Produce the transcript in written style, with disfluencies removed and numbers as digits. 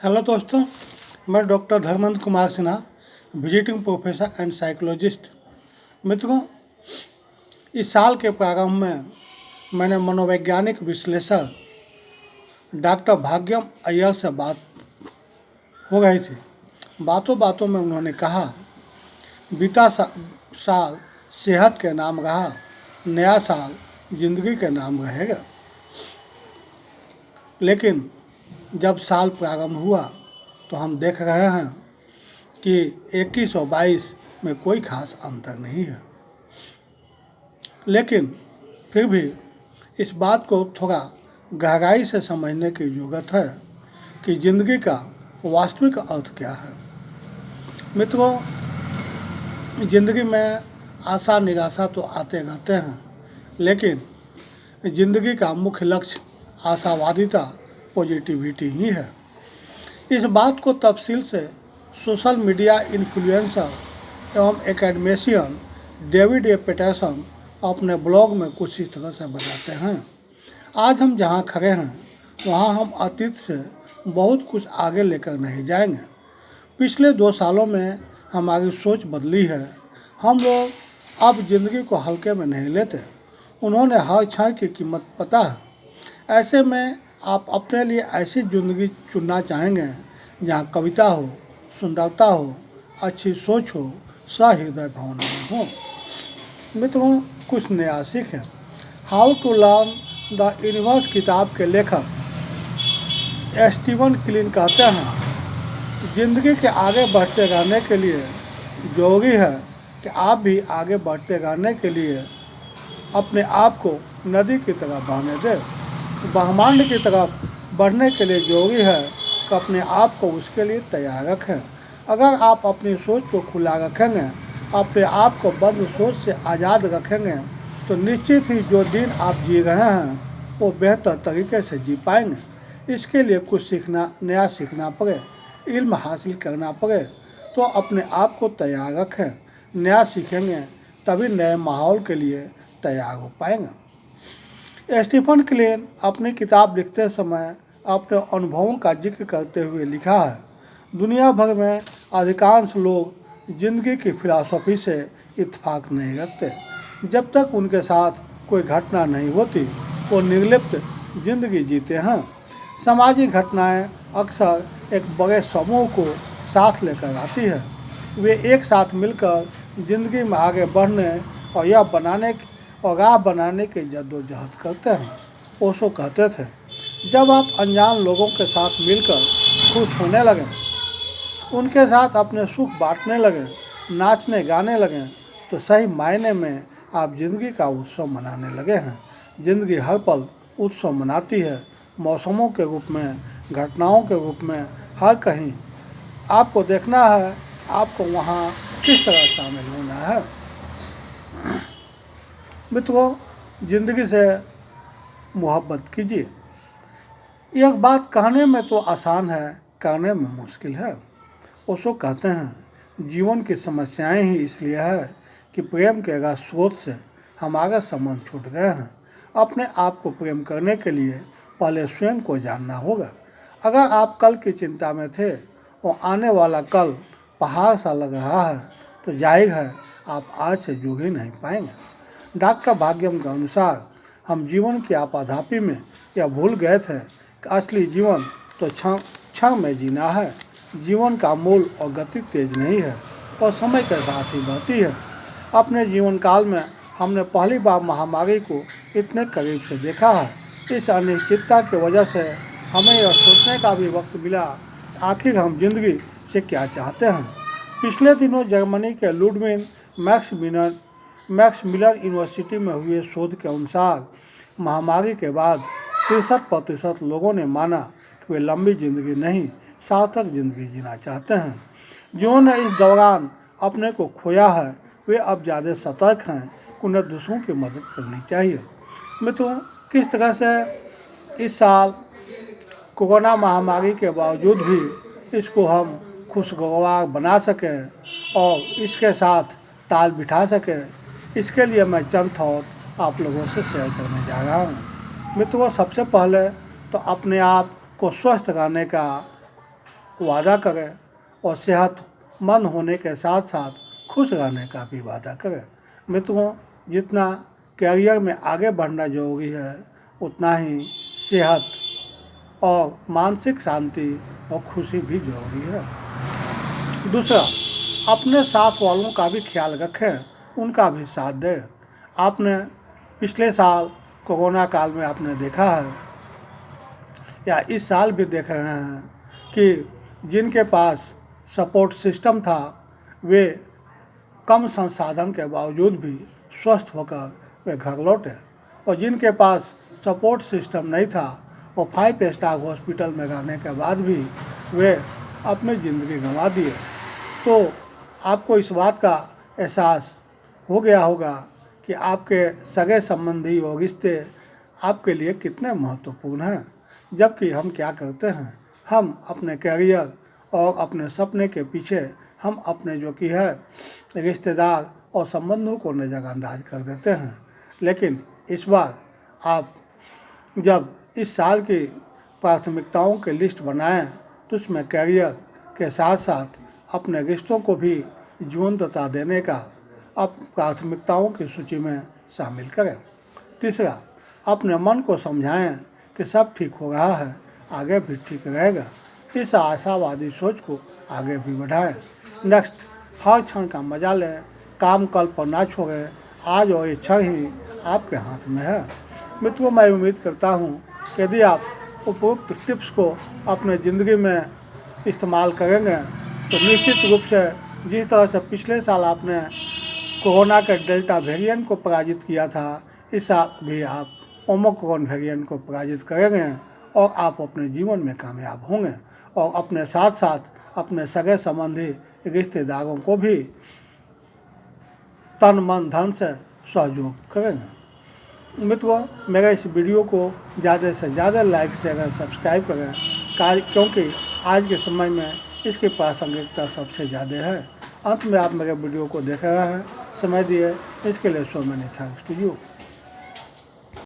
Hello दोस्तों, मैं doctor Dharmendra Kumar Sinha, visiting professor and psychologist. मित्रों, इस साल के प्रारंभ में मैंने मनोवैज्ञानिक विश्लेषक डॉक्टर भाग्यम अय्यर से बात हो रही थी। बातों बातों में उन्होंने कहा, बीता साल सेहत के नाम रहा, नया साल जिंदगी के नाम रहेगा। लेकिन जब साल प्रारंभ हुआ तो हम देख रहे हैं कि 21 और 22 में कोई खास अंतर नहीं है। लेकिन फिर भी इस बात को थोड़ा गहराई से समझने की ज़रूरत है कि ज़िंदगी का वास्तविक अर्थ क्या है। मित्रों, ज़िंदगी में आशा निराशा तो आते रहते हैं, लेकिन ज़िंदगी का मुख्य लक्ष्य आशावादिता, पॉजिटिविटी ही है। इस बात को तफसील से सोशल मीडिया इन्फ्लुएंसर एवं एकेडमिशियन डेविड ए पेटरसन अपने ब्लॉग में कुछ इस तरह से बताते हैं। आज हम जहाँ खड़े हैं वहाँ हम अतीत से बहुत कुछ आगे लेकर नहीं जाएंगे। पिछले 2 सालों में हमारी सोच बदली है। हम लोग अब ज़िंदगी को हल्के में नहीं लेते। उन्होंने हर क्षण की कीमत पता है। ऐसे में आप अपने लिए ऐसी ज़िंदगी चुनना चाहेंगे जहाँ कविता हो, सुंदरता हो, अच्छी सोच हो, सहृदय भावनाएं हो। मित्रों, कुछ नया सीखें। How to learn the universe किताब के लेखक स्टीवन क्लीन कहते हैं, ज़िंदगी के आगे बढ़ते रहने के लिए ज़रूरी है कि आप भी आगे बढ़ते रहने के लिए अपने आप को नदी की तरह बहने दें। ब्रह्मांड की तरफ बढ़ने के लिए ज़रूरी है कि अपने आप को उसके लिए तैयार रखें। अगर आप अपनी सोच को खुला रखेंगे, अपने आप को बंद सोच से आज़ाद रखेंगे, तो निश्चित ही जो दिन आप जी रहे हैं वो बेहतर तरीके से जी पाएंगे। इसके लिए कुछ नया सीखना पड़े, इल्म हासिल करना पड़े, तो अपने आप को तैयार रखें। नया सीखेंगे तभी नए माहौल के लिए तैयार हो पाएंगे। स्टीफन क्लीन अपनी किताब लिखते समय अपने अनुभवों का जिक्र करते हुए लिखा है, दुनिया भर में अधिकांश लोग ज़िंदगी की फिलॉसफी से इत्तेफाक नहीं रखते। जब तक उनके साथ कोई घटना नहीं होती वो निर्लिप्त ज़िंदगी जीते हैं। सामाजिक घटनाएं अक्सर एक बड़े समूह को साथ लेकर आती है। वे एक साथ मिलकर ज़िंदगी में आगे बढ़ने और राह बनाने की जद्दोजहद करते हैं। ओशो कहते थे, जब आप अनजान लोगों के साथ मिलकर खुश होने लगें, उनके साथ अपने सुख बांटने लगें, नाचने गाने लगें, तो सही मायने में आप ज़िंदगी का उत्सव मनाने लगे हैं। ज़िंदगी हर पल उत्सव मनाती है, मौसमों के रूप में, घटनाओं के रूप में। हर कहीं आपको देखना है, आपको वहाँ किस तरह शामिल होना है। मित्रों, ज़िंदगी से मोहब्बत कीजिए। एक बात कहने में तो आसान है, करने में मुश्किल है। ओशो कहते हैं, जीवन की समस्याएं ही इसलिए है कि प्रेम के अगर स्रोत से हमारा संबंध छूट गए हैं। अपने आप को प्रेम करने के लिए पहले स्वयं को जानना होगा। अगर आप कल की चिंता में थे और आने वाला कल पहाड़ सा लग रहा है, तो जाहिर है आप आज से जूझ ही नहीं पाएंगे। डॉक्टर भाग्यम के अनुसार हम जीवन की आपाधापी में यह भूल गए थे कि असली जीवन तो क्षण में जीना है। जीवन का मूल और गति तेज नहीं है और समय के साथ ही बहती है। अपने जीवन काल में हमने पहली बार महामारी को इतने करीब से देखा है। इस अनिश्चितता की वजह से हमें यह सोचने का भी वक्त मिला, आखिर हम जिंदगी से क्या चाहते हैं। पिछले दिनों जर्मनी के लुडविग मैक्स मिलर यूनिवर्सिटी में हुए शोध के अनुसार महामारी के बाद 63% लोगों ने माना कि वे लंबी जिंदगी नहीं, सार्थक जिंदगी जीना चाहते हैं। जिन्होंने इस दौरान अपने को खोया है, वे अब ज़्यादा सतर्क हैं कि उन्हें दूसरों की मदद करनी चाहिए। मित्रों, किस तरह से इस साल कोरोना महामारी के बावजूद भी इसको हम खुशगवार बना सकें और इसके साथ ताल बिठा सकें, इसके लिए मैं चंद थॉट आप लोगों से शेयर करने जा रहा हूँ। मित्रों, सबसे पहले तो अपने आप को स्वस्थ रहने का वादा करें और सेहतमंद होने के साथ साथ खुश रहने का भी वादा करें। मित्रों, जितना कैरियर में आगे बढ़ना जरूरी है उतना ही सेहत और मानसिक शांति और खुशी भी जरूरी है। दूसरा, अपने साथ वालों का भी ख्याल रखें, उनका भी साथ दें। आपने पिछले साल कोरोना काल में आपने देखा है या इस साल भी देख रहे हैं कि जिनके पास सपोर्ट सिस्टम था वे कम संसाधन के बावजूद भी स्वस्थ होकर वे घर लौटे, और जिनके पास सपोर्ट सिस्टम नहीं था वो 5 स्टार हॉस्पिटल में रहने के बाद भी वे अपनी ज़िंदगी गंवा दिए। तो आपको इस बात का एहसास हो गया होगा कि आपके सगे संबंधी और रिश्ते आपके लिए कितने महत्वपूर्ण हैं। जबकि हम क्या करते हैं, हम अपने कैरियर और अपने सपने के पीछे हम अपने जो कि है रिश्तेदार और संबंधों को नज़रअंदाज कर देते हैं। लेकिन इस बार आप जब इस साल की प्राथमिकताओं की लिस्ट बनाएं तो उसमें कैरियर के साथ साथ अपने रिश्तों को भी जीवंतता देने का आप प्राथमिकताओं की सूची में शामिल करें। तीसरा, अपने मन को समझाएं कि सब ठीक हो रहा है, आगे भी ठीक रहेगा। इस आशावादी सोच को आगे भी बढ़ाएं। नेक्स्ट, हर क्षण का मजा लें, काम कल पर ना छोड़ें, आज और ये क्षण ही आपके हाथ में है। मित्रों, मैं उम्मीद करता हूँ कि यदि आप उपरोक्त टिप्स को अपने ज़िंदगी में इस्तेमाल करेंगे तो निश्चित रूप से जिस तरह से पिछले साल आपने कोरोना के डेल्टा वेरिएंट को पराजित किया था, इस साल भी आप ओमिक्रॉन वेरिएंट को पराजित करेंगे और आप अपने जीवन में कामयाब होंगे और अपने साथ साथ अपने सगे संबंधी रिश्तेदारों को भी तन मन धन से सहयोग करेंगे। मित्रों, मेरे इस वीडियो को ज़्यादा से ज़्यादा लाइक शेयर और सब्सक्राइब करें, क्योंकि आज के समय में इसकी प्रासंगिकता सबसे ज़्यादा है। अंत में आप मेरे वीडियो को देख रहे हैं, समय दिए इसके लिए so many thanks to you.